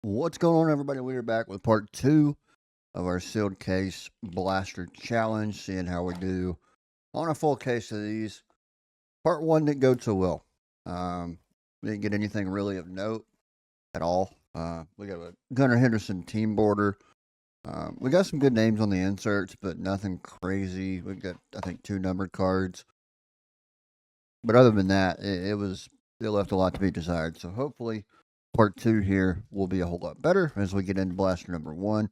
What's going on, everybody? We are back with part two of our sealed case blaster challenge, seeing how we do on a full case of these. Part one didn't go so well. We didn't get anything really of note at all. We got a Gunnar Henderson team border. We got some good names on the inserts, but nothing crazy. We got, I think, 2 numbered cards. But other than that, it left a lot to be desired. So hopefully part two here will be a whole lot better as we get into blaster number one.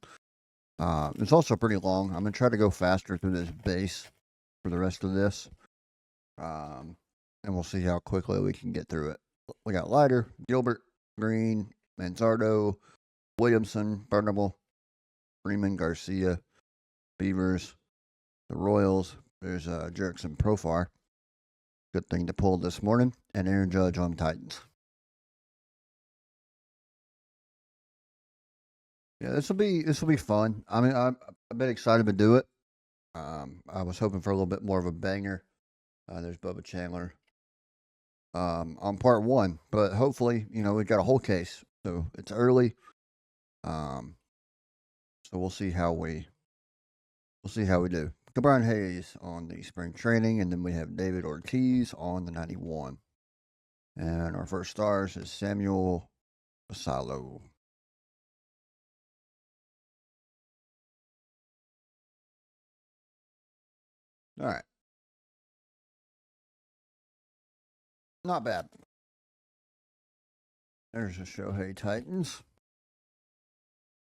It's also pretty long. I'm going to try to go faster through this base for the rest of this. And we'll see how quickly we can get through it. We got Leiter, Gilbert, Green, Manzardo, Williamson, Burnable, Freeman, Garcia, Beavers, the Royals. There's Jerickson Profar. Good thing to pull this morning. And Aaron Judge on Titans. Yeah, this will be fun. I mean, I'm a bit excited to do it. I was hoping for a little bit more of a banger. There's Bubba Chandler on part one, but hopefully, we've got a whole case, so it's early. So we'll see how we do. Ke'Bryan Hayes on the spring training, and then we have David Ortiz on the 91. And our first stars is Samuel Basallo. All right. Not bad. There's the Shohei Titans.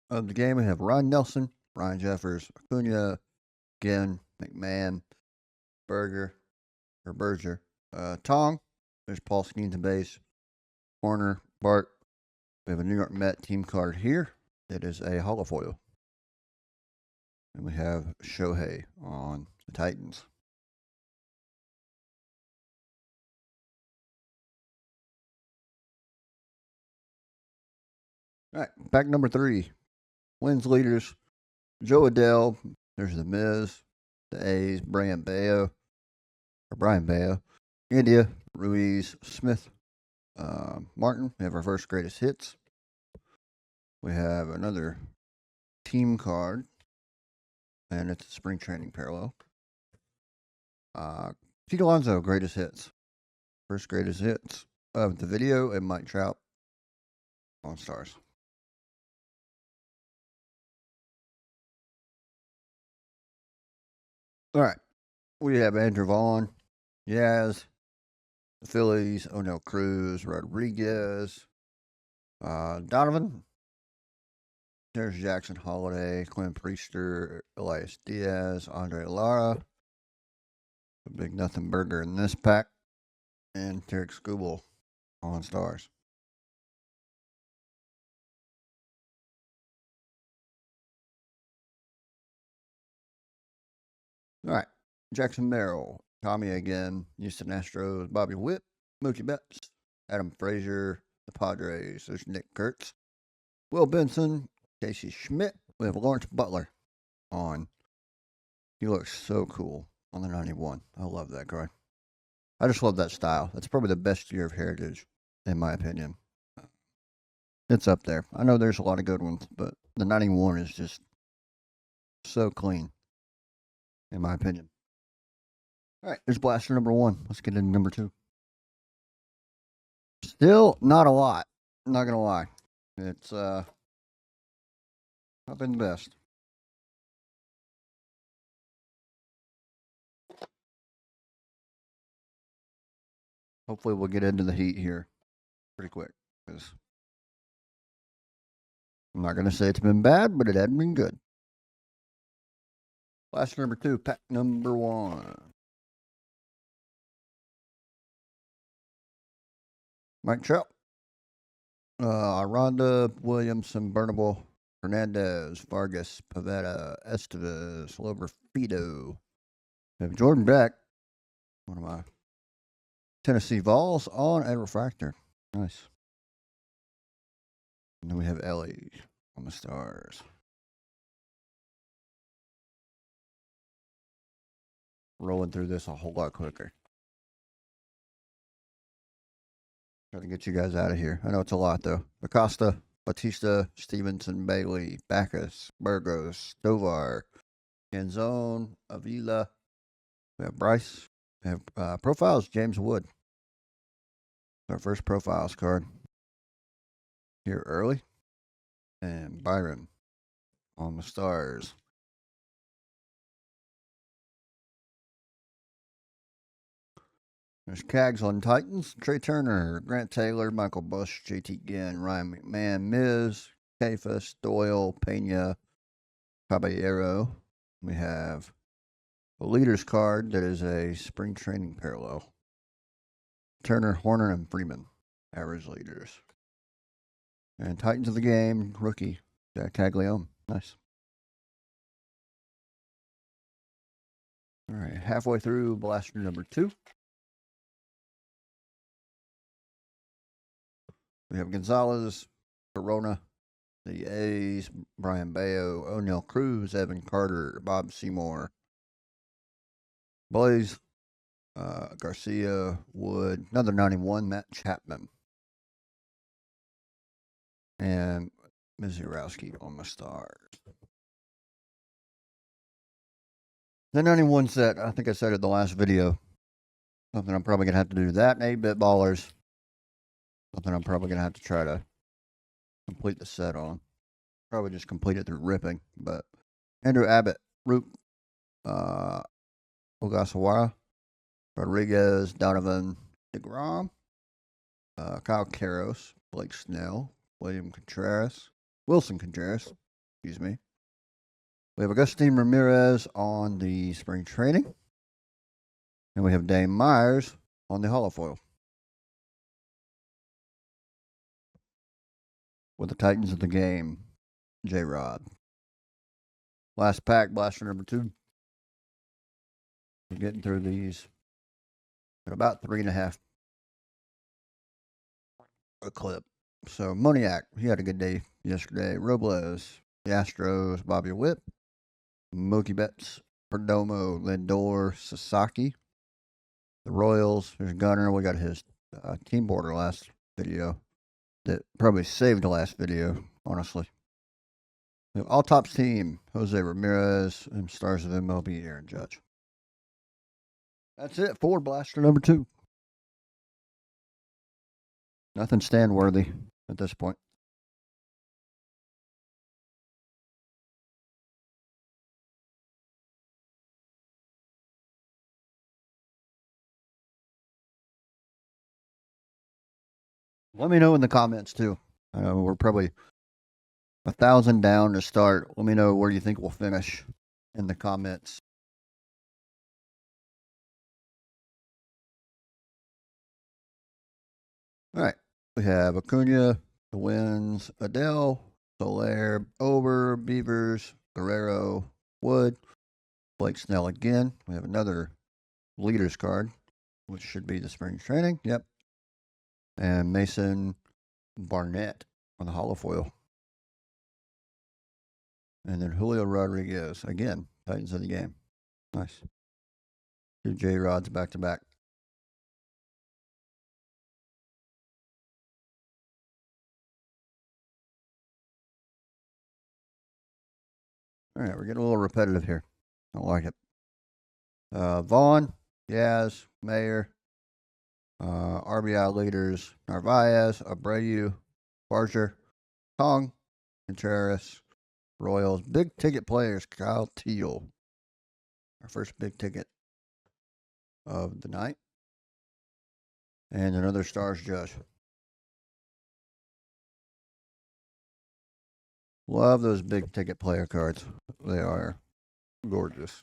Of the game, we have Ron Nelson, Ryan Jeffers, Acuna, Ginn, McMahon, Berger, Tong. There's Paul Skeens in base. Horner, Bart. We have a New York Met team card here. It is a holofoil. And we have Shohei on the Titans. All right, pack number 3. Wins leaders. Joe Adell. There's the Miz. The A's. Brian Bayo. India. Ruiz. Smith. Martin. We have our first greatest hits. We have another team card. And it's a spring training parallel. Pete Alonso, greatest hits. First greatest hits of the video, and Mike Trout on stars. All right. We have Andrew Vaughn, Yaz, the Phillies, O'Neill Cruz, Rodriguez, Donovan. There's Jackson Holiday, Quinn Priester, Elias Diaz, Andre Lara. A big nothing burger in this pack. And Tarek Skubal on stars. All right. Jackson Merrill, Tommy again, Houston Astros, Bobby Witt, Mookie Betts, Adam Frazier, the Padres. There's Nick Kurtz, Will Benson, Casey Schmidt. We have Lawrence Butler on. He looks so cool on the 91. I love that card. I just love that style. That's probably the best year of Heritage, in my opinion. It's up there. I know there's a lot of good ones, but the 91 is just so clean, in my opinion. All right, there's blaster number 1. Let's get into number 2. Still not a lot. I'm not going to lie. It's not been the best. Hopefully we'll get into the heat here pretty quick, because I'm not going to say it's been bad, but it hadn't been good. Blaster number 2, pack number 1. Mike Trout, Aranda, Williamson, Burnable, Hernandez, Vargas, Pavetta, Estevez, Loberfido. We have Jordan Beck, one of my Tennessee Vols, on a refractor. Nice. And then we have Ellie on the stars. Rolling through this a whole lot quicker. Trying to get you guys out of here. I know it's a lot, though. Acosta, Batista, Stevenson, Bailey, Backus, Burgos, Tovar, Canzone, Avila. We have Bryce. We have profiles, James Wood. Our first profiles card here early. And Byron on the stars. There's Cags on Titans, Trey Turner, Grant Taylor, Michael Bush, JT Ginn, Ryan McMahon, Miz, Kafus, Doyle, Pena, Caballero. We have a leaders card that is a spring training parallel. Turner, Horner, and Freeman, average leaders. And Titans of the game, rookie, Jack Taglione. Nice. All right, halfway through blaster number 2. We have Gonzalez, Corona, the A's, Brian Bayo, O'Neill Cruz, Evan Carter, Bob Seymour, Blaze, Garcia, Wood, another 91, Matt Chapman, and Mizurowski on the stars. The 91 set, I think I said it in the last video. Something I'm probably going to have to do that and 8-bit ballers. Something I'm probably going to have to try to complete the set on. Probably just complete it through ripping. But Andrew Abbott, Root, Ogasawara, Rodriguez, Donovan, DeGrom, Kyle Karros, Blake Snell, Wilson Contreras, excuse me. We have Agustin Ramirez on the spring training. And we have Dame Myers on the holofoil. With the Titans of the game, J-Rod. Last pack, blaster number 2. We're getting through these at about 3.5 a clip. So Moniak, he had a good day yesterday. Robles, the Astros, Bobby Witt, Mookie Betts, Perdomo, Lindor, Sasaki. The Royals, there's Gunner. We got his team border last video. That probably saved the last video, honestly. All Tops team, Jose Ramirez, and stars of MLB, Aaron Judge. That's it for blaster number 2. Nothing stand worthy at this point. Let me know in the comments too. We're probably 1,000 down to start. Let me know where you think we'll finish in the comments. All right. We have Acuna, the Wins, Adele, Soler, Ober, Beavers, Guerrero, Wood, Blake Snell again. We have another leaders card, which should be the spring training. Yep. And Mason Barnett on the holofoil. And then Julio Rodriguez again, Titans of the game. Nice. 2 J-Rods back to back. All right, we're getting a little repetitive here. I don't like it. Vaughn, Yaz, Mayer, RBI leaders, Narvaez, Abreu, Barger, Tong, Contreras, Royals. Big ticket players, Kyle Teal. Our first big ticket of the night. And another Stars Judge. Love those big ticket player cards. They are gorgeous.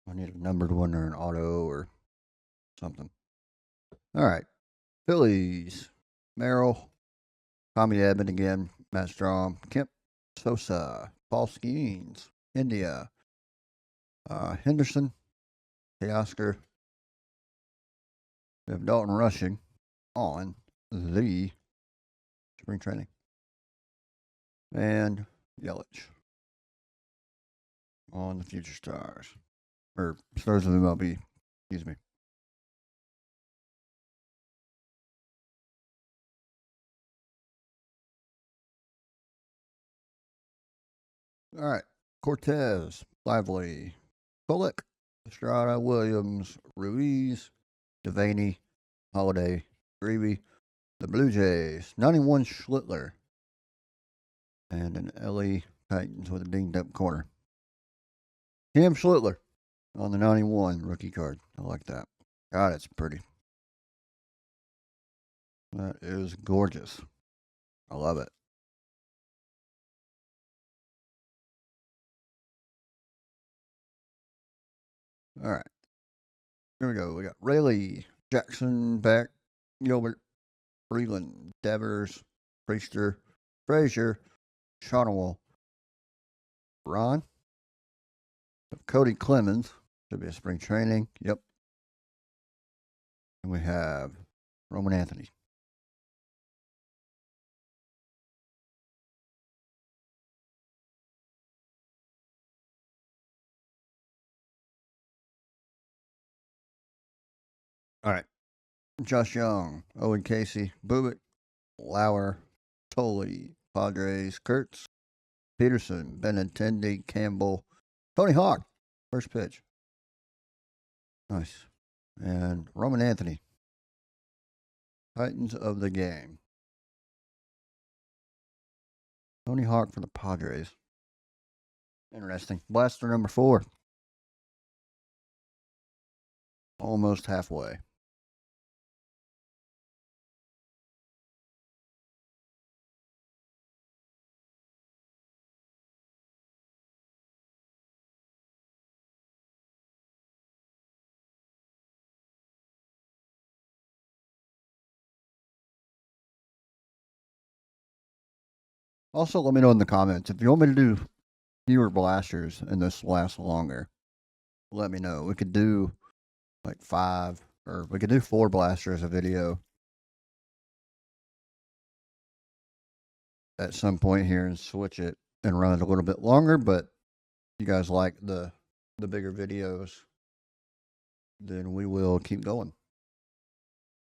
I need a numbered one or an auto or something. All right. Phillies. Merrill. Tommy Edman again. Matt Strom. Kemp. Sosa. Paul Skeens. India. Henderson. Teoscar. We have Dalton Rushing on the spring training. And Yelich on the Future Stars. Or Stars of the MLB. Excuse me. All right. Cortez, Lively, Bullock, Estrada, Williams, Ruiz, Devaney, Holiday, Greavy, the Blue Jays, 91 Schlittler, and an LE Titans with a dinged up corner. Cam Schlittler on the 91 rookie card. I like that. God, it's pretty. That is gorgeous. I love it. All right. Here we go. We got Rayleigh, Jackson, Beck, Gilbert, Freeland, Devers, Priester, Frazier, Shonowall, Ron, Cody Clemens. Should be a spring training. Yep. And we have Roman Anthony. All right. Josh Young, Owen Casey, Bubik, Lauer, Tolley, Padres, Kurtz, Peterson, Benintendi, Campbell, Tony Hawk. First pitch. Nice. And Roman Anthony. Titans of the game. Tony Hawk for the Padres. Interesting. Blaster number 4. Almost halfway. Also, let me know in the comments if you want me to do fewer blasters and this lasts longer. Let me know. We could do like 5, or we could do 4 blasters a video at some point here and switch it and run it a little bit longer. But if you guys like the bigger videos, then we will keep going.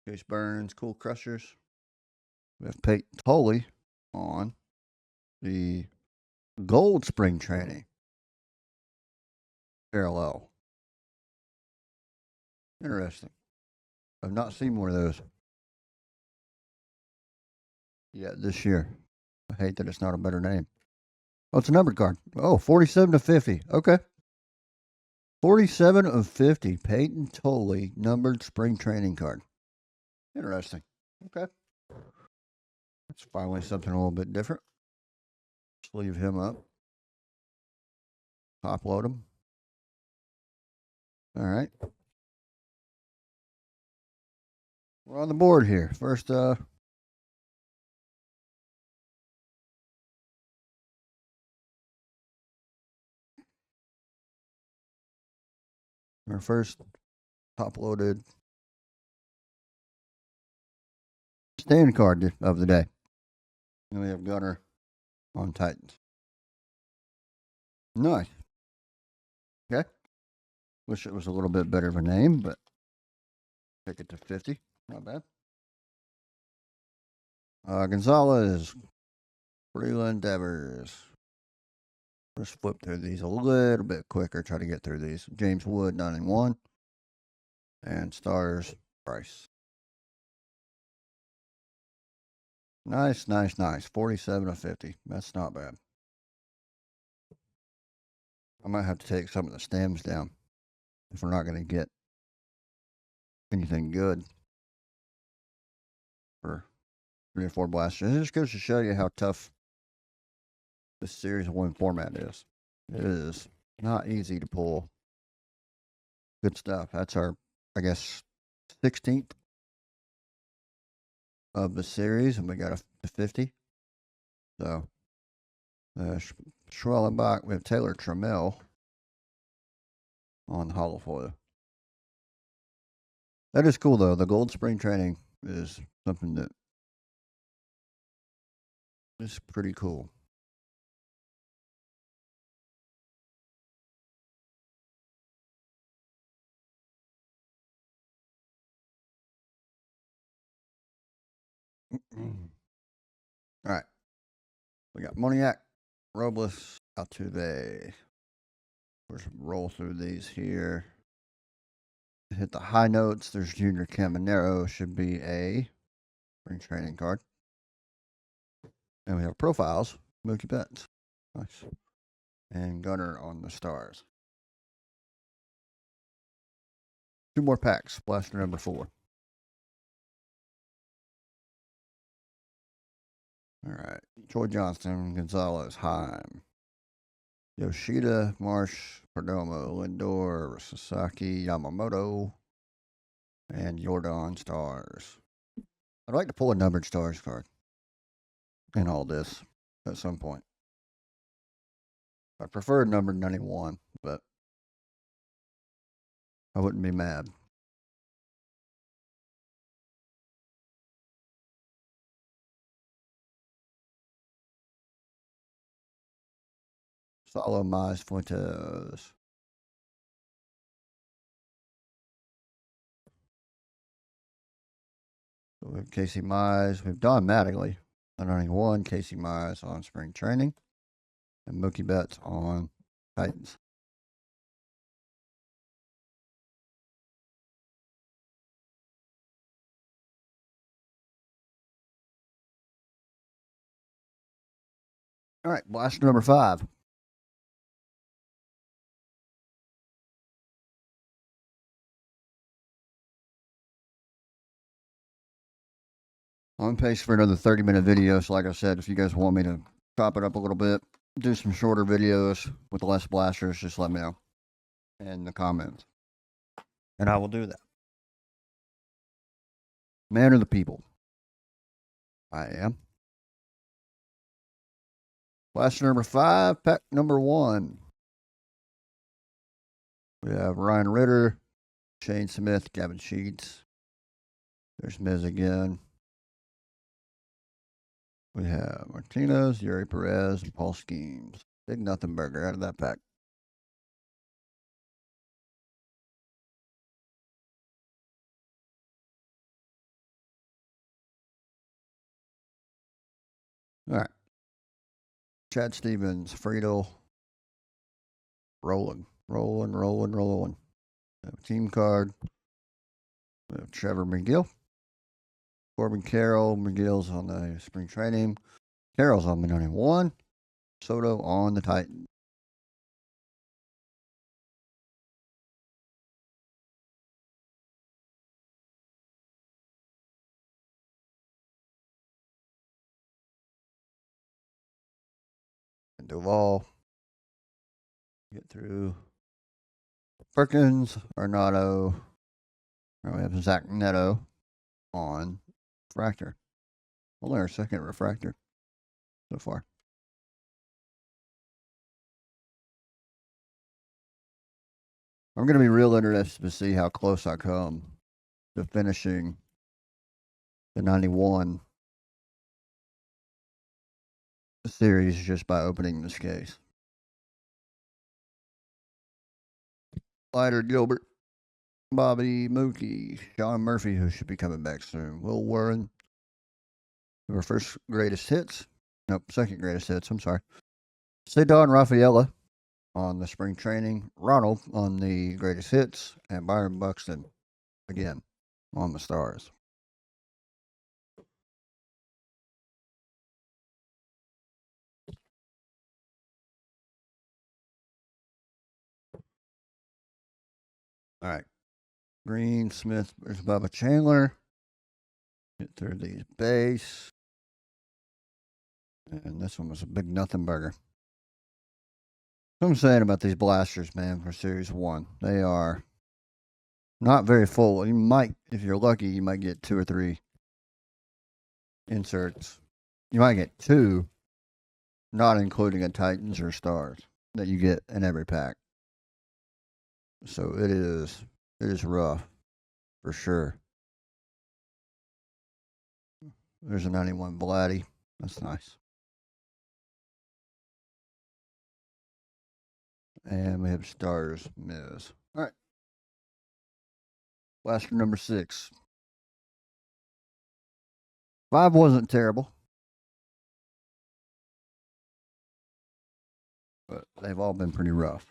Chase Burns, Cool Crushers. We have Peyton Tolley on the Gold Spring Training parallel. Interesting. I've not seen one of those yet this year. I hate that it's not a better name. Oh, it's a numbered card. Oh, 47 of 50. Okay. 47 of 50. Peyton Tolley, numbered spring training card. Interesting. Okay. That's finally something a little bit different. Let's leave him up. Top load him. All right. We're on the board here. First, our first top loaded stand card of the day. And we have Gunner on Titans. Nice. Okay. Wish it was a little bit better of a name, but take it to 50. Not bad. Gonzalez, Freeland, Devers. Let's flip through these a little bit quicker. Try to get through these. James Wood, 9-1. And Stars, Price. Nice, nice, nice. 47 of 50. That's not bad. I might have to take some of the stems down if we're not going to get anything good for 3 or 4 blasters. It just goes to show you how tough this series of 1 format is. It is not easy to pull good stuff. That's our, I guess, 16th of the series, and we got a 50. So, Schwellenbach, we have Taylor Trammell on hollow foil. That is cool, though. The Gold Spring Training is something that is pretty cool. All right. We got Moniak, Robles, Altuve. Let's roll through these here. Hit the high notes. There's Junior Caminero. Should be a spring training card. And we have profiles. Mookie Betts. Nice. And Gunner on the stars. 2 more packs. Blaster number 4. All right. Troy Johnston, Gonzalez, Heim, Yoshida, Marsh, Perdomo, Lindor, Sasaki, Yamamoto, and Jordan stars. I'd like to pull a numbered stars card in all this at some point. I prefer numbered 91, but I wouldn't be mad. Solo Mize Fuentes. So we have Casey Mize. We have Don Mattingly, 191. Casey Mize on spring training. And Mookie Betts on Titans. All right, blaster number 5. I'm on pace for another 30-minute video. So, like I said, if you guys want me to chop it up a little bit, do some shorter videos with less blasters, just let me know in the comments. And I will do that. Man of the people. I am. Blaster number 5, pack number 1. We have Ryan Ritter, Shane Smith, Gavin Sheets. There's Miz again. We have Martinez, Yuri Perez, and Paul Skeens. Big nothing burger out of that pack. All right. Chad Stevens, Friedel. Rolling. Team card. We have Trevor McGill. Corbin Carroll. McGill's on the spring training. Carroll's on the 91. Soto on the Titans. And Duvall. Get through Perkins, Arnado. We have Zach Neto on refractor. Only our second refractor so far. I'm going to be real interested to see how close I come to finishing the 91 series just by opening this case. Leiter Gilbert, Bobby Mookie, Sean Murphy, who should be coming back soon, Will Warren, our first greatest hits. Nope, second greatest hits. I'm sorry. Cedon Rafaela on the spring training. Ronald on the greatest hits. And Byron Buxton again on the stars. All right. Green, Smith, there's Bubba Chandler. Get through these base. And this one was a big nothing burger. What I'm saying about these blasters, man, for Series 1. They are not very full. You might, if you're lucky, you might get 2 or 3 inserts. You might get 2, not including a Titans or Stars that you get in every pack. So it is rough for sure. There's a 91 Vladdy. That's nice. And we have Stars Miz. All right. Blaster number 6. 5 wasn't terrible. but they've all been pretty rough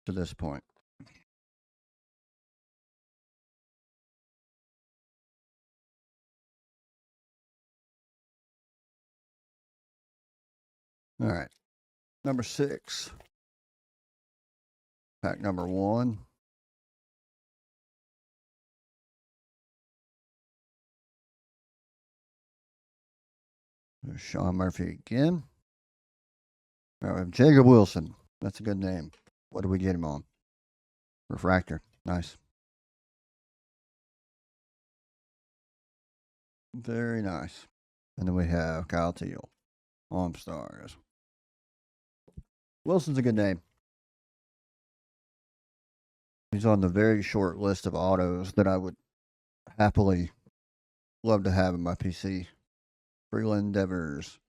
to this point. All right. Number 6. Pack number 1. There's Sean Murphy again. All right, we have Jacob Wilson. That's a good name. What do we get him on? Refractor. Nice. Very nice. And then we have Kyle Teal on Stars. Wilson's a good name. He's on the very short list of autos that I would happily love to have in my PC. Freeland Devers.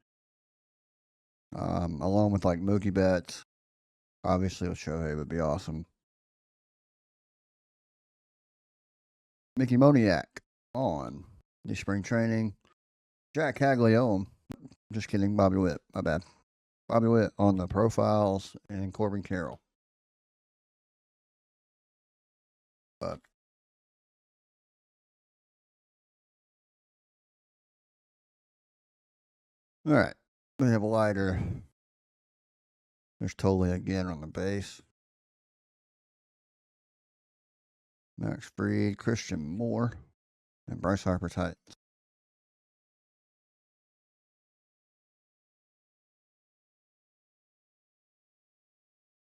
Along with like Mookie Betts. Obviously with Shohei would be awesome. Mickey Moniak on the spring training. Jack Caglione. Just kidding, Bobby Witt. My bad. Bobby Witt on the profiles and Corbin Carroll. But all right, we have a lighter. There's Tolley again on the base. Max Fried, Christian Moore, and Bryce Harper Titans.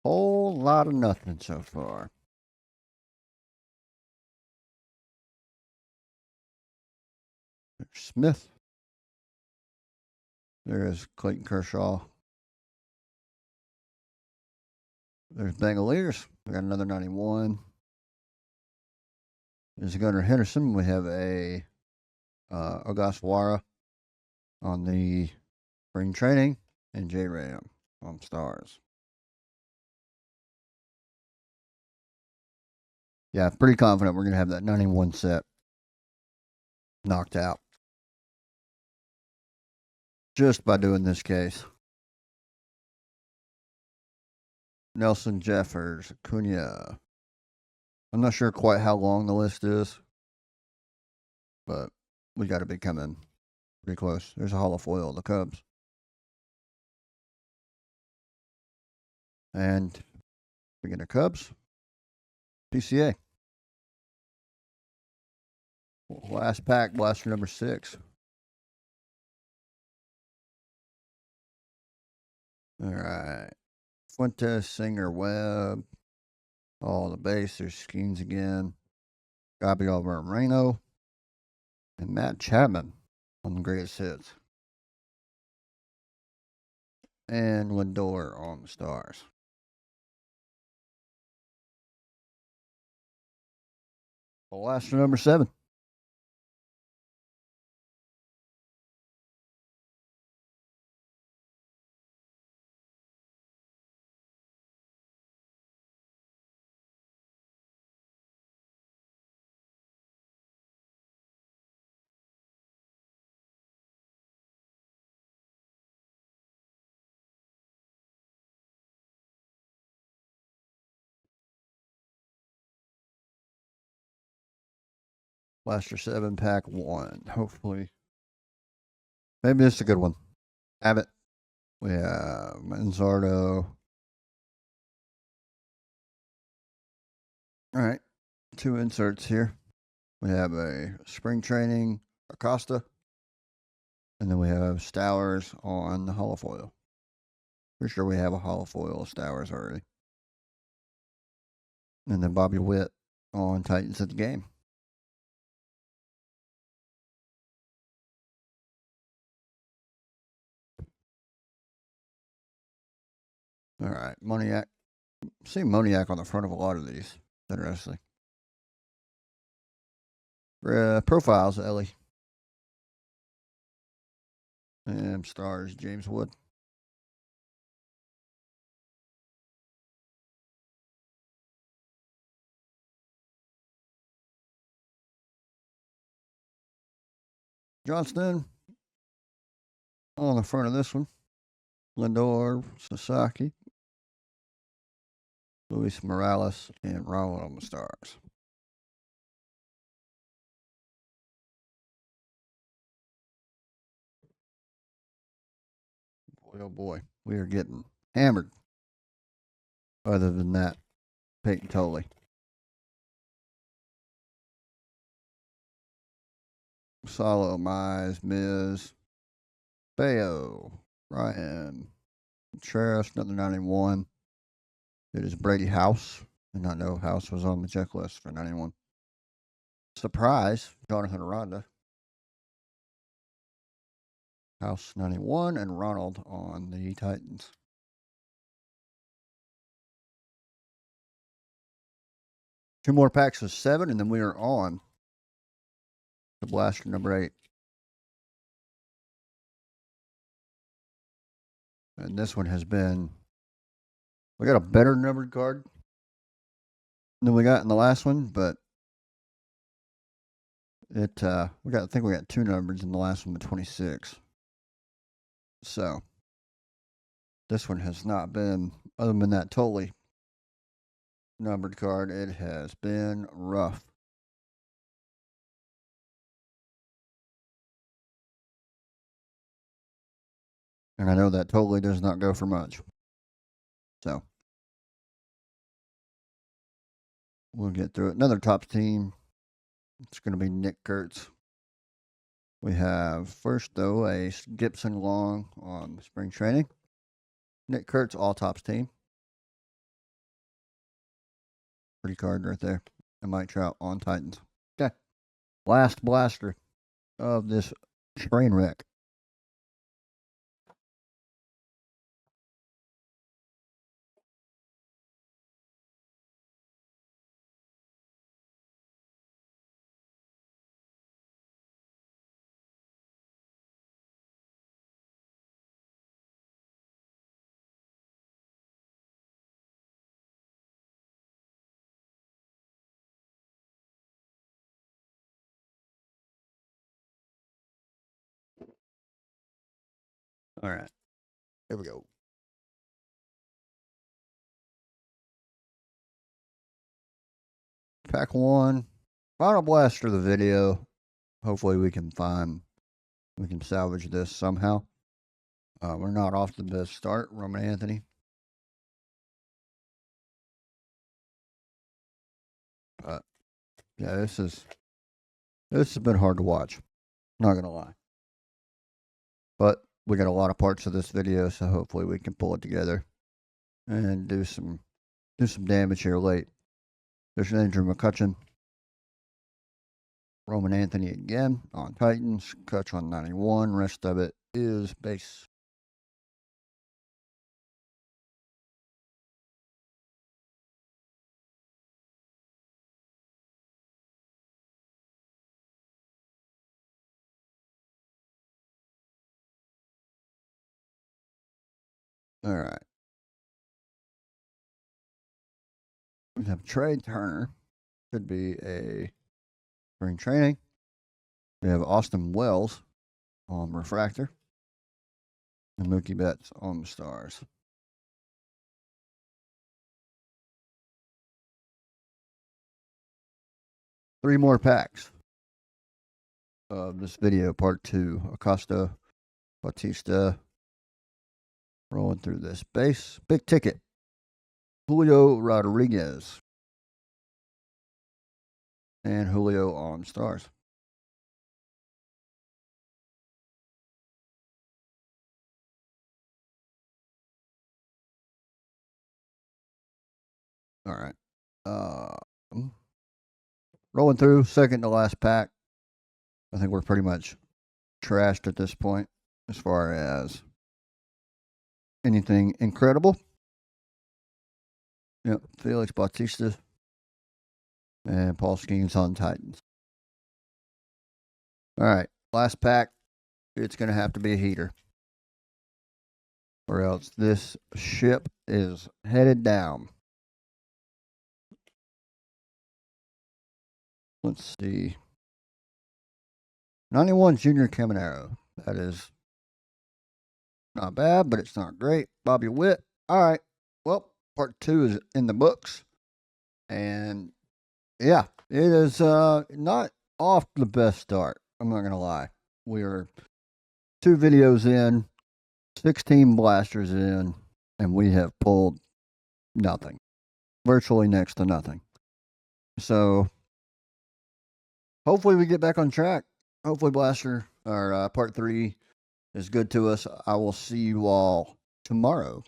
Whole lot of nothing so far. There's Smith. There is Clayton Kershaw. There's Bangaliers. We got another 91. There's Gunnar Henderson. We have a Ogasawara on the spring training, and J Ram on Stars. Yeah, pretty confident we're going to have that 91 set knocked out just by doing this case. Nelson Jeffers, Acuna. I'm not sure quite how long the list is, but we got to be coming pretty close. There's a Hall of Foil of the Cubs. And speaking of Cubs, PCA. Last pack, blaster number 6. All right. Fuentes, Singer, Webb. All the base. There's Skeens again. Gabriel Moreno. And Matt Chapman on the greatest hits. And Lindor on the Stars. Blaster number 7. Blaster 7, pack 1. Hopefully. Maybe this is a good one. Abbott. We have Manzardo. All right. 2 inserts here. We have a spring training Acosta. And then we have Stowers on the holofoil. Pretty sure we have a holofoil of Stowers already. And then Bobby Witt on Titans at the game. All right. Moniak. See Moniak on the front of a lot of these. Interesting. Profiles, Ellie. And Stars, James Wood. Johnston on the front of this one. Lindor, Sasaki, Luis Morales, and Ronald on the Stars. Boy, oh boy, we are getting hammered. Other than that, Peyton Tolley. Salo, Mize, Miz, Bayo, Ryan, Contreras, another 91. It is Brady House. I did not know House was on the checklist for 91. Surprise, Jonathan Aranda. House 91 and Ronald on the Titans. Two more packs of 7, and then we are on to blaster number 8. And this one has been, we got a better numbered card than we got in the last one, but I think we got 2 numbers in the last one with 26. So this one has not been, other than that totally numbered card, it has been rough. And I know that totally does not go for much. So we'll get through it. Another top team. It's going to be Nick Kurtz. We have first, though, a Gibson Long on spring training. Nick Kurtz, all tops team. Pretty card right there. And Mike Trout on Titans. Okay. Last blaster of this train wreck. All right. Here we go. Pack 1. Final blaster of the video. Hopefully we can salvage this somehow. We're not off to the best start. Roman Anthony. Yeah, this has been hard to watch. Not gonna lie. But we got a lot of parts of this video, so hopefully we can pull it together and do some damage here late. There's Andrew McCutchen. Roman Anthony again on Titans. Kutch on 91. Rest of it is base. All right. We have Trey Turner. Could be a spring training. We have Austin Wells on Refractor. And Mookie Betts on the Stars. Three more packs of this video, part 2. Acosta, Bautista, rolling through this base. Big ticket. Julio Rodriguez. And Julio on Stars. All right. Rolling through, second to last pack. I think we're pretty much trashed at this point as far as anything incredible. Yep, Felix Bautista and Paul Skeens on Titans. All right, last pack. It's going to have to be a heater, or else this ship is headed down. Let's see. 91 Junior Caminero. That is Not bad, but it's not great. Bobby Witt. All right. Well, part 2 is in the books. And yeah, it is not off the best start. I'm not going to lie. We are 2 videos in, 16 blasters in, and we have pulled nothing. Virtually next to nothing. So hopefully we get back on track. Hopefully Blaster or part 3 is good to us. I will see you all tomorrow.